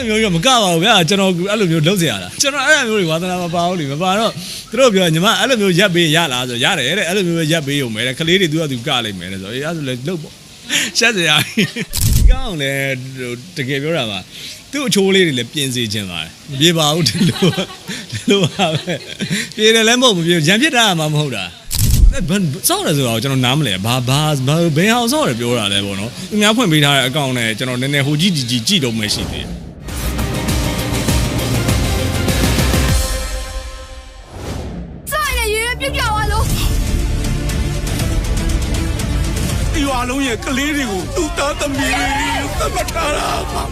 မျိုးရောမကပါဘူးဗျာကျွန်တော်အဲ့လိုမျိုးလုပ်เสียရတာကျွန်တော်အဲ့လိုမျိုးတွေဝါသနာမပါဘူးလေမပါတော့သူတို့ပြောညီမအဲ့လိုမျိုးရက်ပေးရလားဆိုရတယ်တဲ့အဲ့လိုမျိုးရက်ပေးရုံပဲတဲ့ကလေးတွေသူကသူကလိုက်မယ်တဲ့ဆိုအေးအဲ့ဆိုလေလုပ်ပေါ့ရှက်စရာဒီကောင်လည်းတကယ်ပြောတာပါသူ့အချိုးလေးတွေလည်းပြင်စေခြင်းပါတယ်မပြေပါဘူးဒီလိုပါပဲပြေတယ်လည်းမဟုတ်မပြေရံဖြစ်တာမှမဟုတ်တာစောက်တယ်ဆိုတော့ကျွန်တော်နားမလဲဘာဘယ်အောင်စောက်တယ်ပြောတာလဲပေါ့နော်သူများဖွင့်ပေးထားတဲ့အကောင့်နဲ့ကျွန်တော်နည်းနည်းဟိုကြည့်ကြည့်တော့မှရှိသေးတယ်အလုံးရဲ့ကလေးတွေကိုသူ့သားသမီးတွေသတ်မှတ်ထားတာ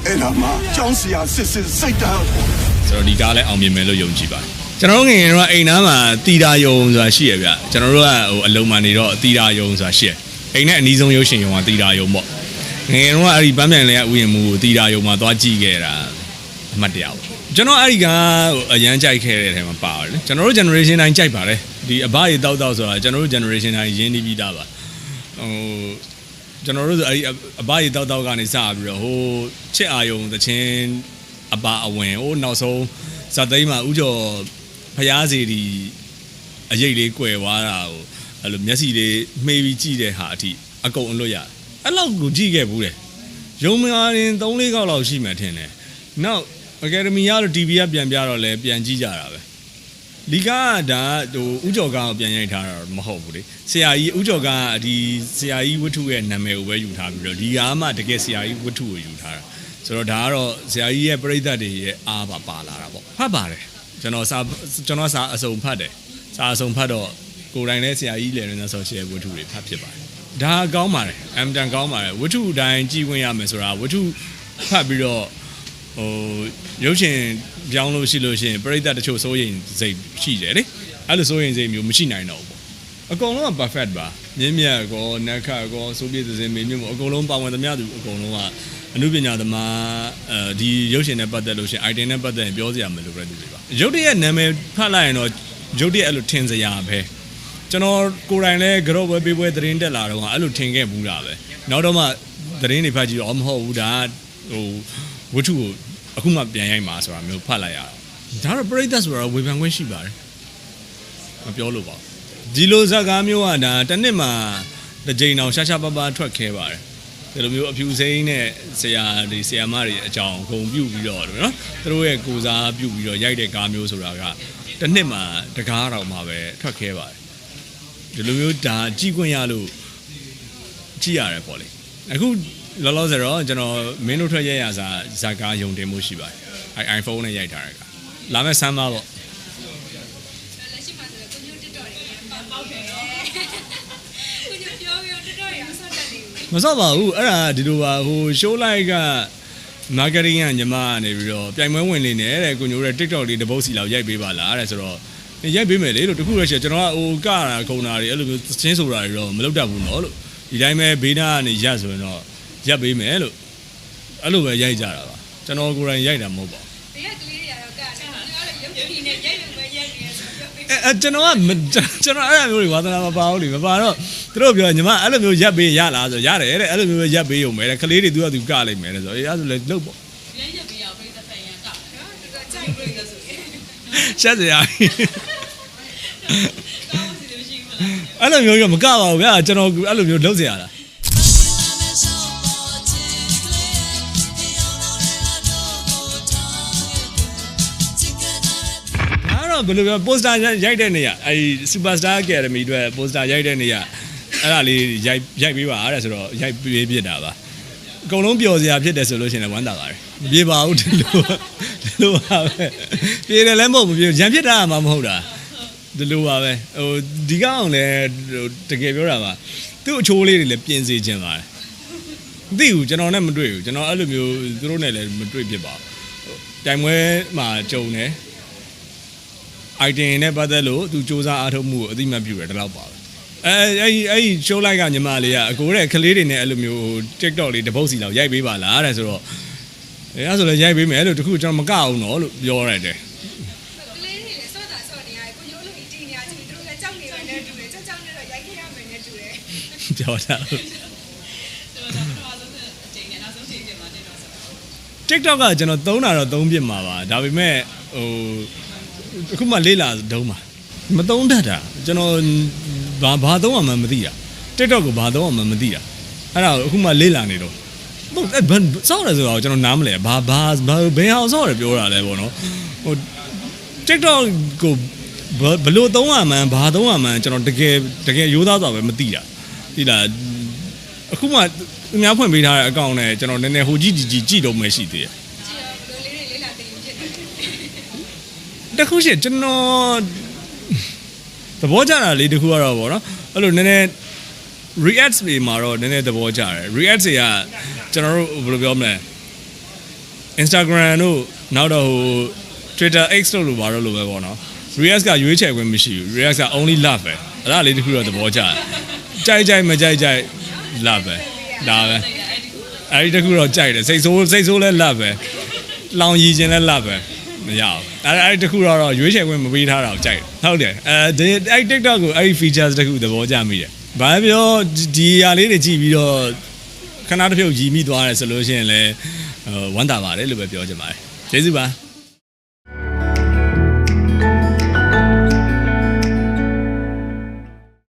အဲ့ဒါမှကျောင်းဆရာစစ်စိတ်တာဆိုတော့ဒီကားလည်းအောင်မြင်မယ်လို့ယုံကြည်ပါတယ်ကျွန်တော်တို့ငယ်ငယ်တော့အိမ်သားမှာတီတာယုံဆိုတာရှိရဗျကျွန်တော်တို့ကဟိုအလုံးမှနေတော့တီတာယုံဆိုတာရှိရအိမ်နဲ့အနီးဆုံးရုပ်ရှင်ယုံကတီတာယုံပေါ့ငယ်ငယ်တော့အဲ့ဒီပန်းပြန်လဲဥယျာဉ်မှုကိုတီတာယုံမှာသွားကြည့်ခဲ့တာအမှတ်တရပေါ့ကျွန်တော်အဲ့ဒီကအရန်ကြိုက်ခဲ့တဲ့အထဲမှာပါတယ်ကျွန်တော်တို့ generation တိုင်းကြိုက်ပါတယ်ဒီအဘရေတောက်ဆိုတာကျွန်တော်တို့ generation တိုင်းရင်းနှီးပြီးသားပါဟိုကျွန်တော်တို့ဆိုအဲ့ဒီအဘရေတောက်ကနေစပြီးတော့ဟိုချစ်အာယုံသချင်းအဘအဝင်ဟိုနောက်ဆုံးဇာသိမ်းမှာဥကျော်ဖျားစီဒီအရေးလေးကွယ်သွားတာဟိုအဲ့လိုမျက်စိလေးမှေးပြီးကြည့်တဲ့ဟာအထိအကုန်အလွတ်ရအဲ့လောက်ကိုကြည့်ခဲ့ဘူးတယ်ရုံမရရင် 3-4 ခေါက်လောက်ရှိမှထင်တယ်နောက်အကယ်ဒမီကတော့ TV ကပြန်ပြတော့လဲပြန်ကြည့်ကြတာပဲလီကာကဒါဟိုဥကျော်ကားကိုပြန်ရိုက်ထားတာမဟုတ်ဘူးလေဆရာကြီးဥကျော်ကားဒီဆရာကြီးဝတ္ထုရဲ့နာမည်ကိုပဲယူထားပြီးတော့ဒီကားမှတကယ်ဆရာကြီးဝတ္ထုကိုယူထားတာဆိုတော့ဒါကတော့ဆရာကြီးရဲ့ပရိသတ်တွေရဲ့အားပါလာတာပေါ့ဖတ်ပါတယ်ကျွန်တော်စာအစုံဖတ်တယ်စာအစုံဖတ်တော့ကိုယ်တိုင်လည်းဆရာကြီးလည်းရင်းဆိုရှယ်ဝတ္ထုတွေဖတ်ဖြစ်ပါတယ်ဒါကောင်းပါတယ်အမ်တန်ကောင်းပါတယ်ဝတ္ထုအတိုင်းကြည်ဝင်ရမယ်ဆိုတာဝတ္ထုဖတ်ပြီးတော့ဟိုရုပ်ရှင်ပြောင်းလို့ရှိလို့ရှိရင်ပရိသတ်တချို့စိုးရင်စိတ်ရှိတယ်လေအဲ့လိုစိုးရင်စိတ်မျိုးမရှိနိုင်တော့ဘူးပေါ့အကုန်လုံးက perfect ပါမြင်းမြတ်ကောနက်ခတ်ကောစိုးပြေစင်မေမြင့်မို့အကုန်လုံးပါဝင်သမျှသူအကုန်လုံးကအမှုပညာသမားဒီရုပ်ရှင်နဲ့ပတ်သက်လို့ရှိရင် item နဲ့ပတ်သက်ရင်ပြောစရာမလိုပဲသူတွေပါရုပ်တရက်နာမည်ဖတ်လိုက်ရင်တော့ရုပ်တရက်အဲ့လိုထင်စရာပဲကျွန်တော်ကိုယ်တိုင်လည်းကြော့ပွဲပေးပွဲသတင်းတက်လာတော့အဲ့လိုထင်ခဲ့ဘူးတာပဲနောက်တော့မှသတင်းတွေဖတ်ကြည့်တော့မဟုတ်ဘူးဒါဟိုဝတ္ထုကိုအခုမှပြန်ရိုက်မှာဆိုတာမျိုးဖတ်လိုက်ရတာဒါတော့ပရိသတ်ဆိုတော့ဝေဖန်ခွင့်ရှိပါတယ်မပြောလို့ပါဒီလိုဇာတ်ကားမျိုးကဒါတစ်နှစ်မှာတစ်ကြိမ်အောင်ရှာပပထွက်ခဲပါတယ်ဒီလိုမျိုးအဖြူစိမ်းနဲ့ဆရာမတွေအကြောင်းဂုံပြုတ်ပြီးတော့နော်သူတို့ရဲ့ကိုစားပြုတ်ပြီးတော့ရိုက်တဲ့ကားမျိုးဆိုတာကတစ်နှစ်မှာတကားတော်မှာပဲထွက်ခဲပါတယ်ဒီလိုမျိုးဒါကြည့်ခွင့်ရလို့ကြည့်ရတယ်ပေါ့လေအခုလောလောဆယ်တော့ကျွန်တော်မင်းတို့ထွက်ရဇာကားယုံတင်မှုရှိပါတယ် iPhone နဲ့ရိုက်ထားတဲ့ကလာမဲ့ဆမ်းပါပေါ့လက်ရှိမှာဆိုတော့ကိုညို TikTok တွေပေါက်တယ်နော်ကိုညိုပြောပြီးတော့ TikTok တွေမဆော့တတ်သေးဘူးမဆော့ပါဘူးအဲ့ဒါဒီလိုပါဟို show live က marketing ကညီမကနေပြီးတော့ပြိုင်ပွဲဝင်နေတယ်တဲ့ကိုညိုရဲ့ TikTok လေးတစ်ပုတ်စီလောက်ရိုက်ပေးပါလားတဲ့ဆိုတော့ရိုက်ပေးမယ်လေလို့တခုရရှိကျွန်တော်ကဟိုကတာခုံတာတွေအဲ့လိုမျိုးချင်းဆိုတာတွေတော့မလုပ်တတ်ဘူးနော်လို့ဒီတိုင်းပဲဘေးနားကနေရက်ဆိုရင်တော့ရက်ပေးမယ်လို့အဲ့လိုပဲရိုက်ကြတာပါကျွန်တော်ကိုယ်တိုင်ရိုက်တာမဟုတ်ပါဘူးဘေးကကလေးတွေကတော့ကတယ်ကျွန်တော်လည်းရုပ်ကြီးနဲ့ရိုက်လို့ပဲရိုက်နေတယ်ဆိုတော့ကျွန်တော်အဲ့လိုမျိုးတွေဝါသနာမပါဘူးလေမပါတော့သူတို့ပြောညီမအဲ့လိုမျိုးရက်ပေးရလားဆိုရတယ်တဲ့အဲ့လိုမျိုးပဲရက်ပေးရုံပဲတဲ့ကလေးတွေသူကသူကလိုက်မယ်တဲ့ဆိုအေးအဲ့ဆိုလည်းလုပ်ပေါ့ရက်ပေးရအောင်ပြည့်တဲ့ဖန်ရကနော်သူကကြိုက်လို့ရဆိုရှက်စရာအဲ့လိုမျိုးရောမကပါဘူးဗျာကျွန်တော်အဲ့လိုမျိုးလုပ်เสียရတာဘယ်လိုပြော poster ရိုက်တဲ့နေရအဲဒီ Superstar Academy အတွက် poster ရိုက်တဲ့နေရအဲ့ဒါလေးရိုက်ပေးပါတဲ့ဆိုတော့ရိုက်ပေးပြတာပါအကုန်လုံးပျော်စရာဖြစ်တယ်ဆိုလို့ရှိရင်လည်းဝမ်းသာပါတယ်မပြေပါဘူးဒီလိုပါပဲပြေတယ်လည်းမဟုတ်ဘူးပြေရံဖြစ်တာမှမဟုတ်တာဒီလိုပါပဲဟိုဒီကောင်လည်းတကယ်ပြောတာပါသူ့အချိုးလေးတွေလည်းပြင်စေခြင်းပါတယ်မသိဘူးကျွန်တော်နဲ့မတွေ့ဘူးကျွန်တော်အဲ့လိုမျိုးသူတို့နဲ့လည်းမတွေ့ဖြစ်ပါဘူးတိုင်ပွဲမှာကြုံတယ်item နဲ့ပတ်သက်လို့သူစူးစမ်းအားထုတ်မှုကိုအသိမှတ်ပြုတယ်ဒီလောက်ပါပဲအဲ့ show live ကညီမလေးကအကိုတဲ့ကလေးတွေနဲ့အဲ့လိုမျိုး TikTok လေးတစ်ပုတ်စီလောက်ရိုက်ပေးပါလားတဲ့ဆိုတော့အဲ့ဆိုလည်းရိုက်ပေးမယ်လို့တခုကျွန်တော်မကအောင်တော့လို့ပြောရတယ်ကလေးတွေလည်းစောတာစောနေရတယ်ကိုညိုလို့တီနေရချင်းသူတို့လည်းကြောက်နေတယ်နဲ့တူတယ်ကြောက်နေတော့ရိုက်ခဲ့ရမယ်နဲ့တူတယ်ပြောတာ TikTok ကကျွန်တော်သုံးတာတော့သုံးပြစ်မှာပါဒါပေမဲ့ဟိုအခုမှလေးလာတုံးမှာမသုံးတတ်တာကျွန်တော်ဘာသုံးမှမသိတာ TikTok ကိုဘာသုံးမှမသိတာအဲ့ဒါအခုမှလေးလာနေတော့ဟုတ်စောက်တယ်ဆိုတော့ကျွန်တော်နားမလဲဘာဘယ်အောင်စောက်တယ်ပြောတာလဲပေါ့နော်ဟို TikTok ကိုဘလို့သုံးရမှန်းဘာသုံးရမှန်းကျွန်တော်တကယ်ရိုးသားစွာပဲမသိတာသိလားအခုမှအများဖွင့်ပေးထားတဲ့အကောင့်နဲ့ကျွန်တော်နည်းနည်းဟိုကြည့်ကြည့်တော့မှရှိသေးတယ်တခုရှိကျွန်တော်သဘောကျတာလေးတခုကတော့ပေါ့နော်အဲ့လိုနည်းနည်း react တွေမှာတော့နည်းနည်းသဘောကျတယ် react တွေကကျွန်တော်တို့ဘယ်လိုပြောမလဲ Instagram တို့နောက်တော့ဟို Twitter X တို့လိုပါတော့လိုပဲပေါ့နော် react ကရွေးချယ်ခွင့်မရှိဘူး react က only love ပဲအဲ့ဒါလေးတခုတော့သဘောကျတယ်ကြိုက်မကြိုက် love ပဲဒါပဲအဲ့ဒီတခုတော့ကြိုက်တယ်စိတ်ဆိုးလဲ love ပဲလောင်ရည်ခြင်းလဲ love ပဲမရအောင်အဲ့တခုတော့ရွေးချယ်ခွင့်မပေးထားတာကိုကြိုက်ဟုတ်တယ်အဲ့ TikTok ကိုအဲ့ဒီ features တခုသဘောကျမိတယ်ဘာပြောဒီဟာလေးတွေကြည့်ပြီးတော့ခဏတစ်ဖြုတ်ကြည်မိသွားတယ်ဆိုလို့ရှိရင်လည်းဝမ်းသာပါတယ်လို့ပဲပြောချင်ပါတယ်ကျေးဇူးပါ